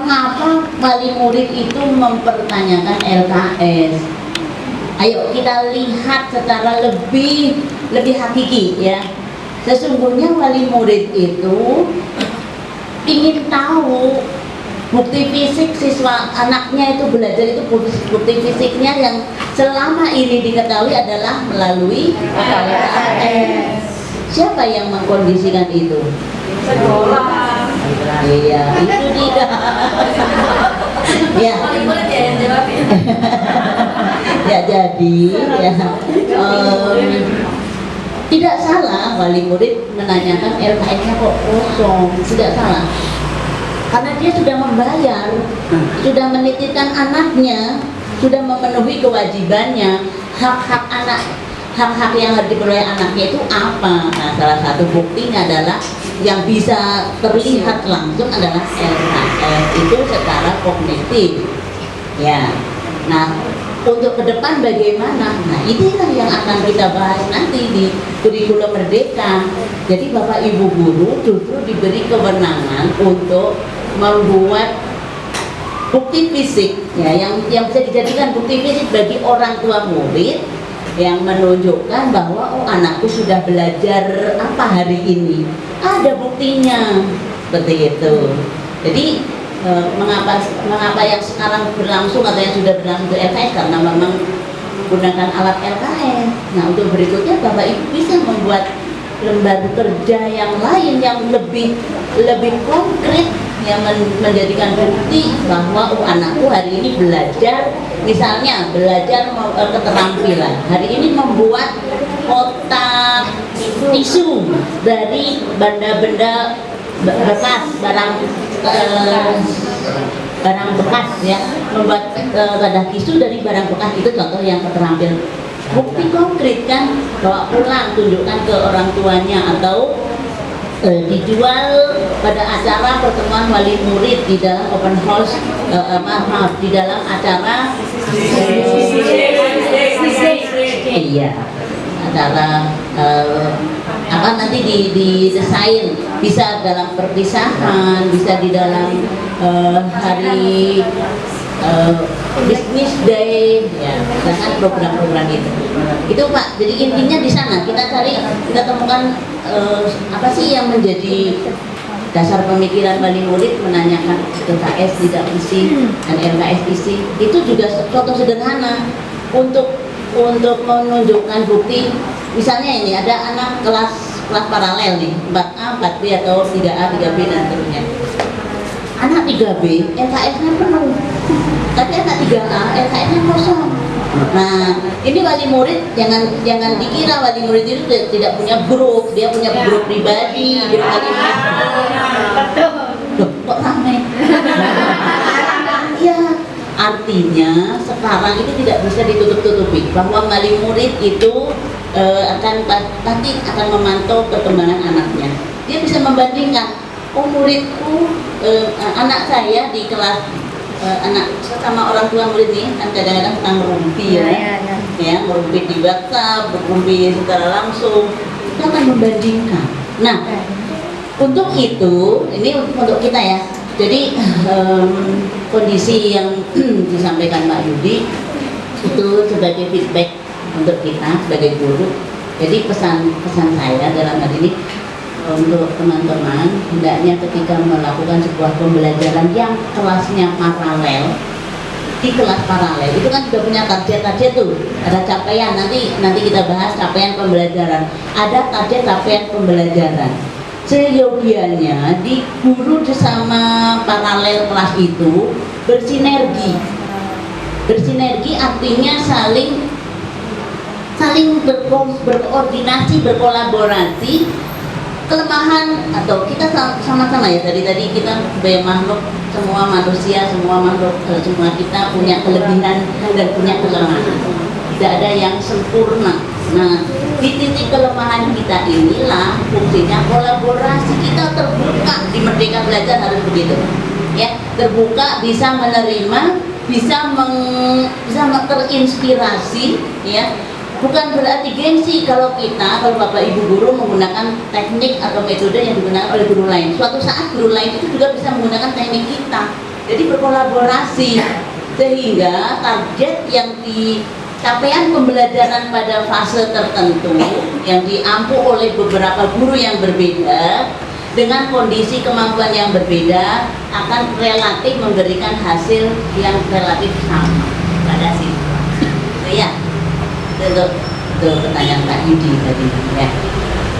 mengapa wali murid itu mempertanyakan LKS? Ayo kita lihat secara lebih hakiki ya. Sesungguhnya wali murid itu ingin tahu bukti fisik siswa anaknya itu belajar itu bukti fisiknya yang selama ini diketahui adalah melalui LKS. Siapa yang mengkondisikan itu? Sekolah. Iya, itu dia. Ya. Ya jadi ya tidak salah wali murid menanyakan LKS-nya kok kosong, tidak salah. Karena dia sudah membayar, sudah menitipkan anaknya, sudah memenuhi kewajibannya, hak-hak anak, hak-hak yang harus diperoleh anaknya itu apa? Nah, salah satu buktinya adalah yang bisa terlihat langsung adalah LKS itu secara kognitif. Ya, nah untuk ke depan bagaimana? Nah inilah yang akan kita bahas nanti di kurikulum merdeka. Jadi Bapak Ibu guru justru diberi kewenangan untuk membuat bukti fisik ya, yang bisa dijadikan bukti fisik bagi orang tua murid yang menunjukkan bahwa oh anakku sudah belajar apa hari ini, ada buktinya seperti itu. Jadi mengapa yang sekarang berlangsung atau yang sudah berlangsung ke LKS karena memang menggunakan alat LKS. Nah untuk berikutnya Bapak Ibu bisa membuat lembar kerja yang lain yang lebih konkret yang menjadikan bukti bahwa oh anakku hari ini belajar, misalnya belajar keterampilan hari ini membuat kotak tisu dari benda-benda bekas, barang bekas ya, membuat wadah tisu dari barang bekas, itu contoh yang keterampilan. Bukti konkret kan, bawa pulang tunjukkan ke orang tuanya atau dijual pada acara pertemuan wali murid di dalam open house, di dalam acara iya acara apa nanti didesain, bisa dalam perpisahan, bisa di dalam hari business day ya, dengan program-program itu Pak. Jadi intinya di sana kita temukan apa sih yang menjadi dasar pemikiran wali murid menanyakan LKS tidak isi dan LKS isi. Itu juga contoh sederhana untuk menunjukkan bukti. Misalnya ini ada anak kelas paralel nih, 4A, 4B atau 3A, 3B dan seterusnya. Anak 3B LKS-nya penuh, tapi anak 3A LKS-nya kosong. Nah, ini wali murid jangan dikira wali murid itu tidak punya grup, dia punya grup pribadi, grup wali murid. Loh, kok ramai? Ya, artinya sekarang itu tidak bisa ditutup-tutupi bahwa wali murid itu pasti akan memantau perkembangan anaknya. Dia bisa membandingkan, oh muridku, anak saya di kelas anak sama orang tua murid nih kan kadang-kadang sedang merumpi ya, merumpi di WhatsApp, merumpi secara langsung, kita akan membandingkan. Nah, untuk itu ini untuk kita ya. Jadi kondisi yang disampaikan Pak Yudi itu sebagai feedback untuk kita sebagai guru. Jadi pesan saya dalam hal ini untuk teman-teman, hendaknya ketika melakukan sebuah pembelajaran yang kelasnya paralel, di kelas paralel itu kan sudah punya target tuh, ada capaian, nanti kita bahas capaian pembelajaran, ada target capaian pembelajaran. Seyogianya di guru sama paralel kelas itu bersinergi artinya saling berkoordinasi, berkolaborasi. Kelemahan atau kita sama-sama ya, tadi kita sebagai makhluk, semua manusia, semua kita punya kelebihan dan punya kelemahan, tidak ada yang sempurna. Nah, di titik kelemahan kita inilah fungsinya kolaborasi. Kita terbuka di Merdeka Belajar harus begitu ya, terbuka, bisa menerima, bisa terinspirasi ya. Bukan berarti gengsi kalau Bapak Ibu guru menggunakan teknik atau metode yang digunakan oleh guru lain. Suatu saat guru lain itu juga bisa menggunakan teknik kita. Jadi berkolaborasi sehingga target yang di capaian pembelajaran pada fase tertentu yang diampu oleh beberapa guru yang berbeda dengan kondisi kemampuan yang berbeda akan relatif memberikan hasil yang relatif sama pada siswa. So, ya, itu pertanyaan Kak Yudi tadi ya.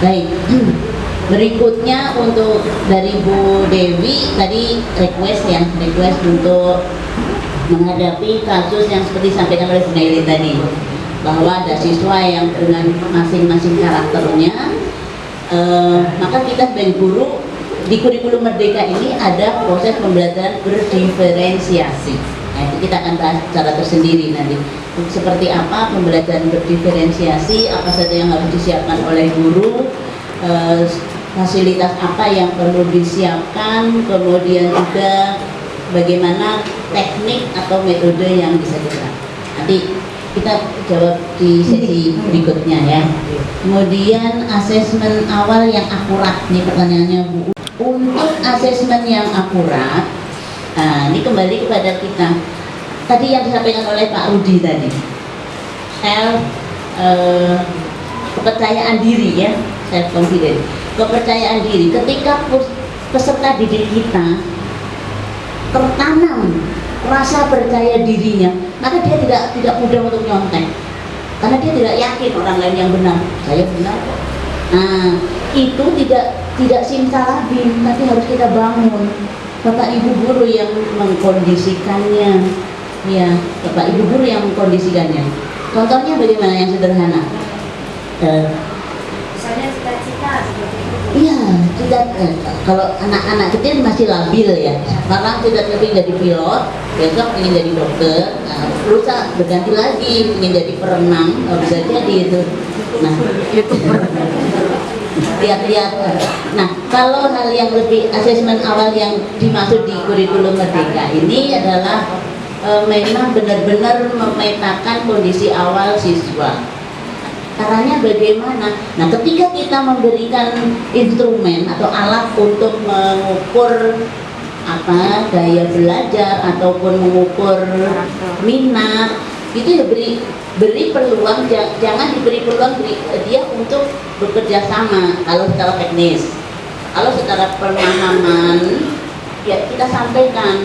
Baik, berikutnya untuk dari Bu Dewi tadi request untuk menghadapi kasus yang seperti disampaikan oleh Bu Naili tadi, bahwa ada siswa yang dengan masing-masing karakternya. Maka kita sebagai guru di kurikulum Merdeka ini ada proses pembelajaran berdiferensiasi. Nah, itu kita akan bahas secara tersendiri nanti. Seperti apa pembelajaran berdiferensiasi, apa saja yang harus disiapkan oleh guru, fasilitas apa yang perlu disiapkan, kemudian juga bagaimana teknik atau metode yang bisa diterapkan. Nanti kita jawab di sesi berikutnya ya. Kemudian asesmen awal yang akurat, ini pertanyaannya Bu. Untuk asesmen yang akurat, nah ini kembali kepada kita. Tadi yang disampaikan oleh Pak Rudi tadi, kepercayaan diri ya, self confidence, kepercayaan diri. Ketika peserta didik kita tertanam rasa percaya dirinya, maka dia tidak mudah untuk nyontek, karena dia tidak yakin orang lain yang benar. Saya benar kok. Nah, itu tidak simsalabim, tapi harus kita bangun. Bapak Ibu guru yang mengkondisikannya, ya, Bapak Ibu guru yang mengkondisikannya. Contohnya bagaimana yang sederhana? Misalnya cita-cita seperti itu. Iya, kalau anak-anak kecil masih labil ya. Sekarang cita-cita ingin jadi pilot, besok ingin jadi dokter, lusa berganti lagi ingin jadi perenang, bisa jadi itu. Nah, lihat-lihat. Nah, kalau hal yang lebih asesmen awal yang dimaksud di kurikulum Merdeka ini adalah memang benar-benar memetakan kondisi awal siswa. Caranya bagaimana? Nah, ketika kita memberikan instrumen atau alat untuk mengukur daya belajar ataupun mengukur minat, itu ya beri peluang, jangan diberi peluang dia untuk bekerja sama kalau secara teknis. Kalau secara pemahaman ya kita sampaikan,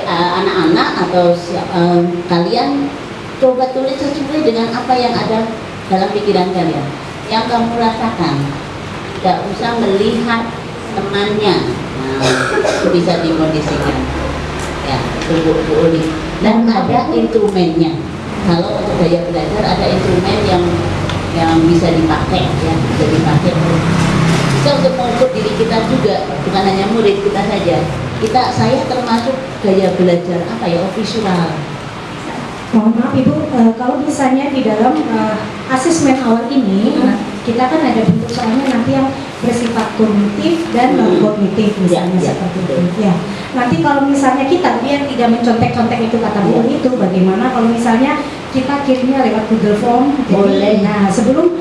anak-anak atau kalian coba tulis sesuai dengan apa yang ada dalam pikiran kalian, yang kamu rasakan. Tidak usah melihat temannya. Nah, itu bisa dikondisikan ya, itu Bu Uli. Dan ada instrumennya. Kalau untuk daya belajar ada instrumen yang bisa dipakai ya, bisa dipakai. Bisa untuk mengukur diri kita juga, bukan hanya murid kita saja. Saya termasuk gaya belajar visual. Mohon maaf Ibu, kalau misalnya di dalam asesmen awal ini, kita kan ada bentuk soalnya nanti yang bersifat kognitif dan non kognitif misalnya seperti itu. Ya. Nanti kalau misalnya kita biar tidak mencontek-contek itu kata Bu itu, bagaimana kalau misalnya kita kirimnya lewat Google Form? Boleh. Nah, sebelum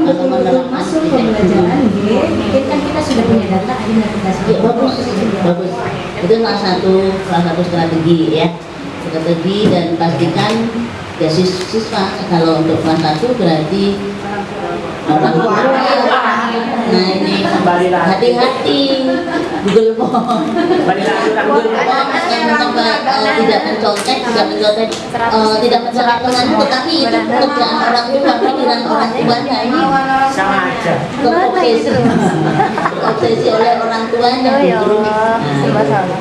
betul-betul masuk pembelajaran, mungkin kan kita sudah punya data, akhirnya kita bagus. Itu salah satu strategi ya. Strategi, dan pastikan ya siswa kalau untuk kelas 1 berarti orang tua. Nah ini hati-hati Google Form yang tidak mencontek, tidak mencontek, tetapi itu pekerjaan orang tua, pikiran orang tuanya ini sama aja. Terobsesi oleh orang tuanya justru.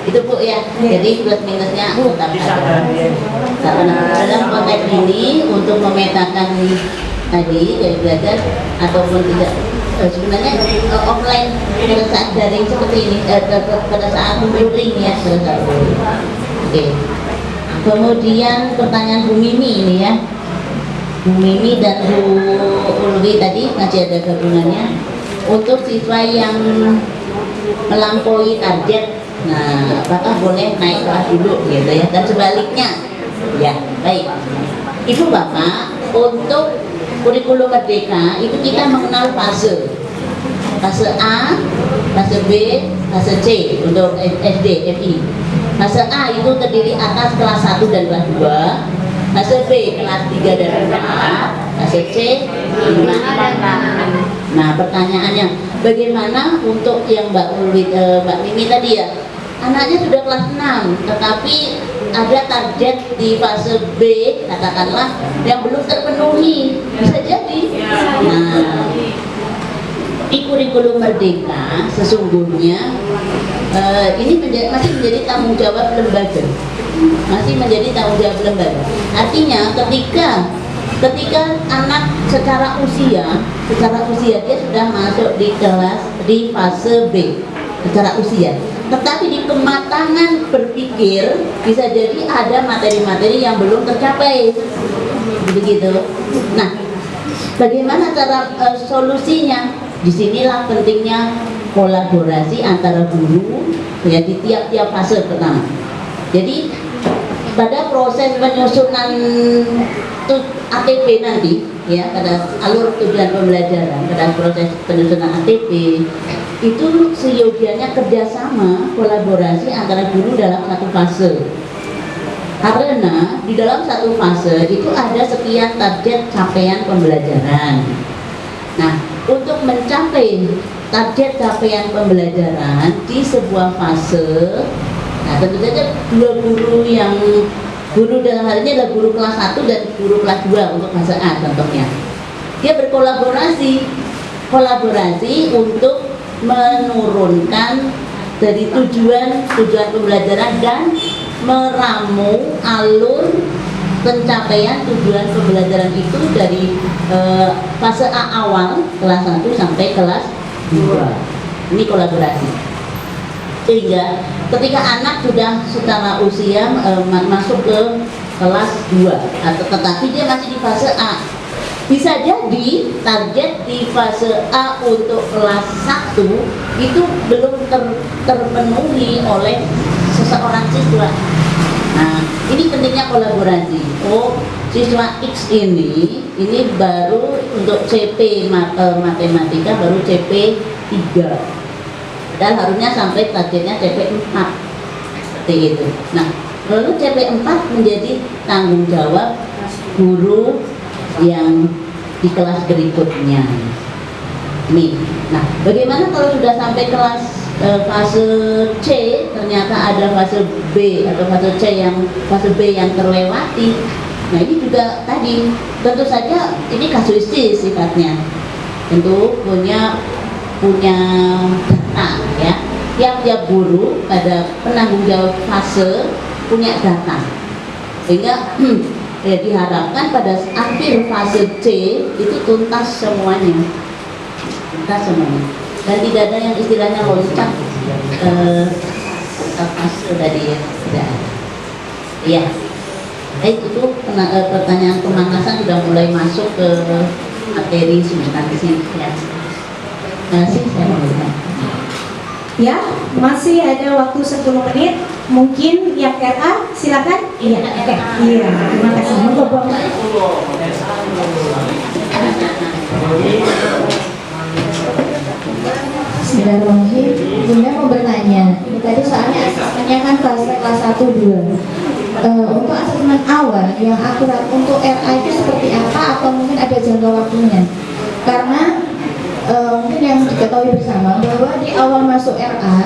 Itu Bu ya. Jadi plus minusnya tetap ada. Dalam konteks ini untuk memetakan tadi gaya belajar ataupun tidak, sebenarnya offline pada saat daring seperti ini, pada saat luring ya, Oke. Kemudian pertanyaan Bu Mimi ini ya, Bu Mimi dan Bu Ulwi tadi masih ada gabungannya. Untuk siswa yang melampaui target, nah apakah boleh naik kelas dulu gitu ya, dan sebaliknya ya. Baik Ibu Bapak, untuk kurikulum Merdeka itu kita mengenal fase A, fase B, fase C untuk SD, FI. Fase A itu terdiri atas kelas 1 dan kelas 2, fase B kelas 3 dan 4, fase C 5 dan 6. Nah, pertanyaannya, bagaimana untuk yang Mbak Mimi tadi ya? Anaknya sudah kelas 6, tetapi ada target di fase B, katakanlah, yang belum terpenuhi. Bisa jadi. Nah, di kurikulum Merdeka sesungguhnya ini masih menjadi tanggung jawab lembaga, masih menjadi tanggung jawab lembaga. Artinya ketika anak secara usia dia sudah masuk di fase B secara usia, tetapi di kematangan berpikir bisa jadi ada materi-materi yang belum tercapai, begitu. Nah, bagaimana cara solusinya? Disinilah pentingnya kolaborasi antara guru ya di tiap-tiap fase pertama. Jadi pada proses penyusunan ATP nanti ya, pada alur tujuan pembelajaran, pada proses penyusunan ATP itu seyogianya kerjasama kolaborasi antara guru dalam satu fase, karena di dalam satu fase itu ada sekian target capaian pembelajaran. Nah, untuk mencapai target capaian pembelajaran di sebuah fase, nah tentu saja dua guru dalam hal ini adalah guru kelas 1 dan guru kelas 2 untuk fase A contohnya. Dia berkolaborasi untuk menurunkan dari tujuan pembelajaran dan meramu alur pencapaian tujuan pembelajaran itu dari fase A awal kelas 1 sampai kelas 2. Ini kolaborasi. Sehingga ketika anak sudah secara usia masuk ke kelas 2 atau tetapi dia masih di fase A, bisa jadi target di fase A untuk kelas 1 itu belum terpenuhi oleh seseorang siswa. Nah, ini pentingnya kolaborasi. Oh, siswa X ini baru untuk CP matematika baru CP 3. Dan harusnya sampai targetnya CP 4. Seperti itu. Nah, lalu CP 4 menjadi tanggung jawab guru yang di kelas berikutnya. Nih. Nah, bagaimana kalau sudah sampai kelas fase C, ternyata ada fase B atau fase B yang terlewati. Nah, ini juga tadi tentu saja ini kasuistis sifatnya. Tentu punya data ya. Tiap guru pada penanggung jawab fase punya data. Sehingga ya diharapkan pada akhir fase C itu tuntas semuanya. Dan tidak ada yang istilahnya loncat fase tadi ya, tidak ada. Iya. Itu pertanyaan pemangkasan sudah mulai masuk ke materi substansi ya. Terima kasih, saya mohon. Ya, masih ada waktu 10 menit. Mungkin yang RA silakan. Iya, oke. Iya, terima kasih. Monggo, Bu. Bismillahirrahmanirrahim. Bunda mau bertanya, ini tadi soalnya asesmennya kan kelas 1, 2. Untuk asesmen awal yang akurat untuk RA itu seperti apa atau mungkin ada jangka waktunya? Karena mungkin yang diketahui bersama bahwa di awal masuk RA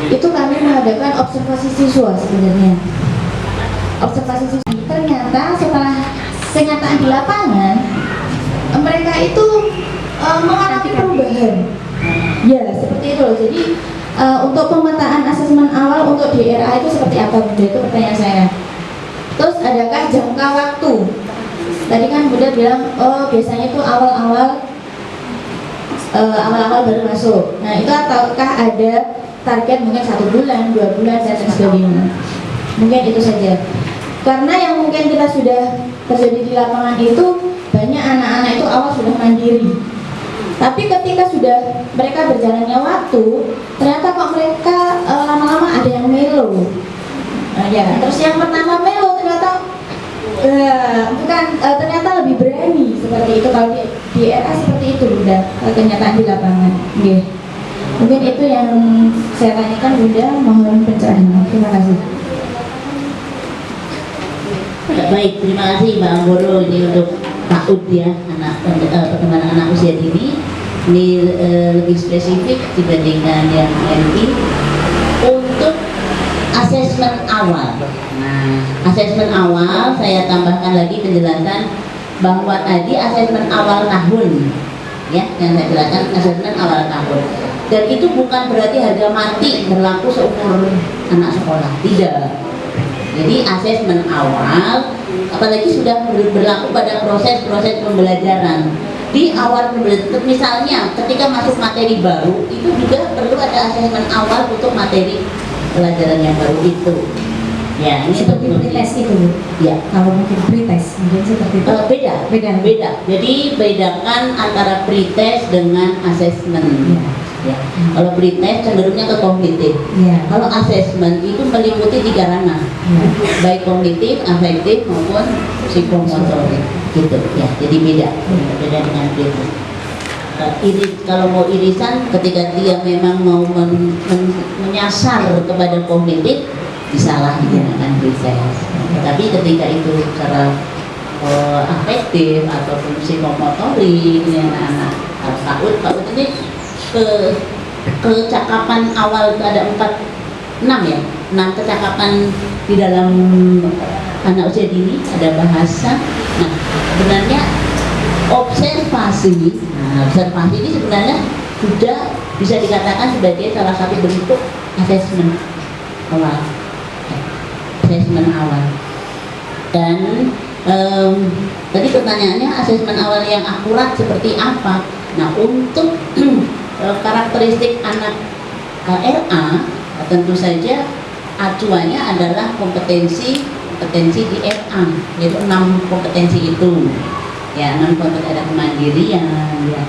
itu kami mengadakan observasi siswa sebenarnya. Observasi siswa ternyata setelah kenyataan di lapangan mereka itu mengalami perubahan. Ya, seperti itu loh. Jadi untuk pemetaan asesmen awal untuk di RA itu seperti apa, Bunda? Itu pertanyaan saya. Terus adakah jangka waktu? Tadi kan Bunda bilang, oh biasanya itu awal-awal baru masuk. Nah, itu ataukah ada target mungkin 1 bulan, 2 bulan, dan sebagainya? Mungkin itu saja. Karena yang mungkin kita sudah terjadi di lapangan itu banyak anak-anak itu awal sudah mandiri. Tapi ketika sudah mereka berjalannya waktu, ternyata kok mereka lama-lama ada yang melo. Nah, ya, terus yang pertama melo ternyata ternyata lebih berani seperti itu. Kalau di RA seperti itu Bunda, kenyataan di lapangan. Okay. Mungkin itu yang saya tanyakan Bunda, mohon pencerahan. Terima kasih. Baik, terima kasih Mbak Anggoro ini untuk PAUD ya, perkembangan anak usia dini. Ini lebih spesifik dibandingkan yang MI. Untuk asesmen awal. Nah, asesmen awal saya tambahkan lagi penjelasan bahwa tadi asesmen awal tahun ya, yang saya jelaskan asesmen awal tahun. Dan itu bukan berarti harga mati berlaku seumur anak sekolah, tidak. Jadi asesmen awal, apalagi sudah berlaku pada proses-proses pembelajaran. Di awal pembelajaran, misalnya ketika masuk materi baru, itu juga perlu ada asesmen awal untuk materi pelajaran yang baru itu. Ya, ini Seperti pretest itu, Bu? Ya. Kalau mungkin pretest, mungkin seperti itu. Beda. Jadi bedakan antara pretest dengan asesmen. Ya. Kalau pretest cenderungnya ke kognitif. Ya. Kalau asesmen itu meliputi 3 ranah, baik kognitif, afektif maupun psikomotorik, gitu ya. Jadi beda dengan pretest. Kalau mau irisan, ketika dia memang mau menyasar kepada kognitif, disalah digunakan pretest. Tapi ketika itu secara afektif ataupun psikomotorik, ini anak-anak PAUD ini kecakapan awal itu ada 6 ya, 6 kecakapan di dalam anak usia dini, ada bahasa. Nah, sebenarnya observasi ini sebenarnya sudah bisa dikatakan sebagai salah satu bentuk asesmen awal. Dan tadi pertanyaannya asesmen awal yang akurat seperti apa? Nah, untuk karakteristik anak RA tentu saja acuannya adalah kompetensi di RA, yaitu 6 kompetensi itu ya, 6 kompetensi. Ada kemandirian ya,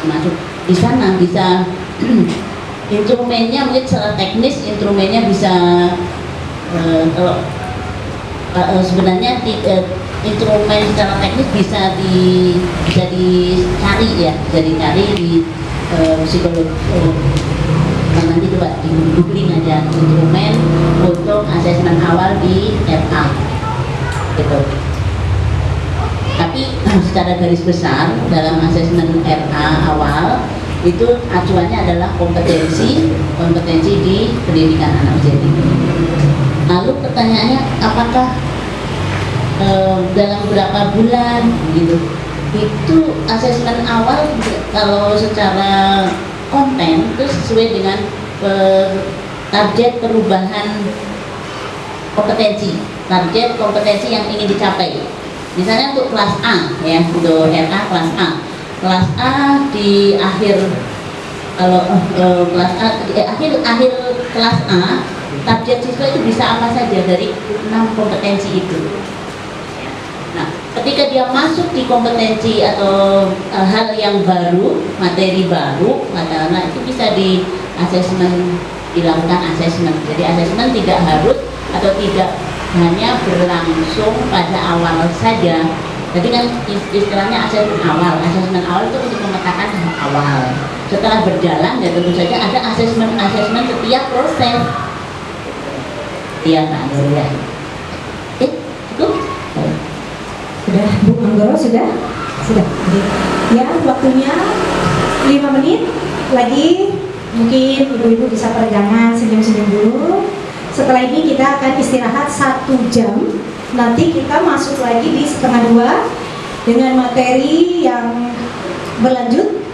masuk di sana bisa instrumennya mungkin secara teknis instrumennya bisa kalau sebenarnya instrumen secara teknis bisa dicari ya, bisa dicari di psikolog. Nanti coba di googling aja instrumen untuk asesmen awal di RA gitu. Tapi secara garis besar dalam asesmen RA awal itu acuannya adalah kompetensi di pendidikan anak usia dini. Lalu pertanyaannya apakah dalam berapa bulan gitu? Itu asesmen awal kalau secara konten itu sesuai dengan target perubahan target kompetensi yang ingin dicapai. Misalnya untuk kelas A ya, untuk RA kelas A. Kelas A di akhir kelas A di akhir kelas A, target siswa itu bisa apa saja dari 6 kompetensi itu. Nah, ketika dia masuk di kompetensi atau hal yang baru, materi baru, katakanlah itu bisa dilakukan asesmen. Jadi asesmen tidak harus atau tidak hanya berlangsung pada awal saja. Jadi kan istilahnya asesmen awal. Asesmen awal itu untuk memetakan awal. Setelah berjalan ya tentu saja ada asesmen setiap proses. Iya Pak Anggoro. Cukup? Sudah, Bu Anggoro sudah. Ya, waktunya 5 menit lagi. Mungkin ibu-ibu bisa peregangan, senyum-senyum dulu. Setelah ini kita akan istirahat 1 jam. Nanti kita masuk lagi di 1:30 dengan materi yang berlanjut.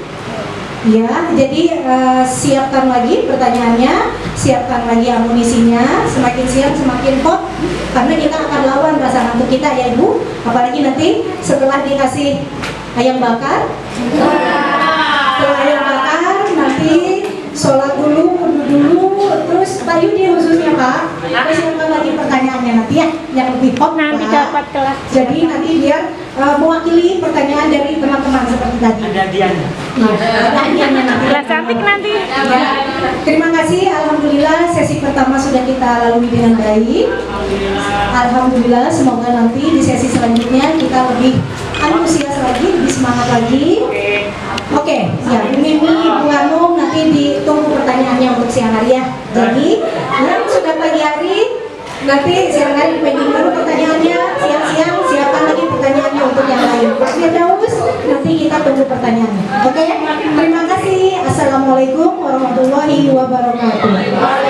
Ya, jadi siapkan lagi pertanyaannya, siapkan lagi amunisinya. Semakin siap semakin hot, karena kita akan lawan rasa ngantuk kita ya Ibu. Apalagi nanti setelah dikasih ayam bakar, nanti sholat dulu, wudhu dulu, terus Pak Yudi khususnya Pak, siapkan lagi pertanyaannya nanti ya, yang lebih hot nanti dapat kelas. Jadi nanti biar mewakili pertanyaan dari teman-teman seperti tadi. Ada hadiahnya. Ada hadiahnya nanti. Kelas cantik nanti. Ya. Terima kasih, alhamdulillah sesi pertama sudah kita lalui dengan baik. Alhamdulillah, semoga nanti di sesi selanjutnya kita lebih antusias lagi, lebih semangat lagi. Oke, ya, Bu Mimi, Bu Hanum, nanti ditunggu pertanyaannya untuk siang hari ya. Jadi, yang sudah pagi hari Nanti silakan pending dulu pertanyaannya. Siang-siang silakan lagi pertanyaannya untuk yang lain. Pak Firdaus, nanti kita tunggu pertanyaannya. Oke? Terima kasih. Assalamualaikum warahmatullahi wabarakatuh.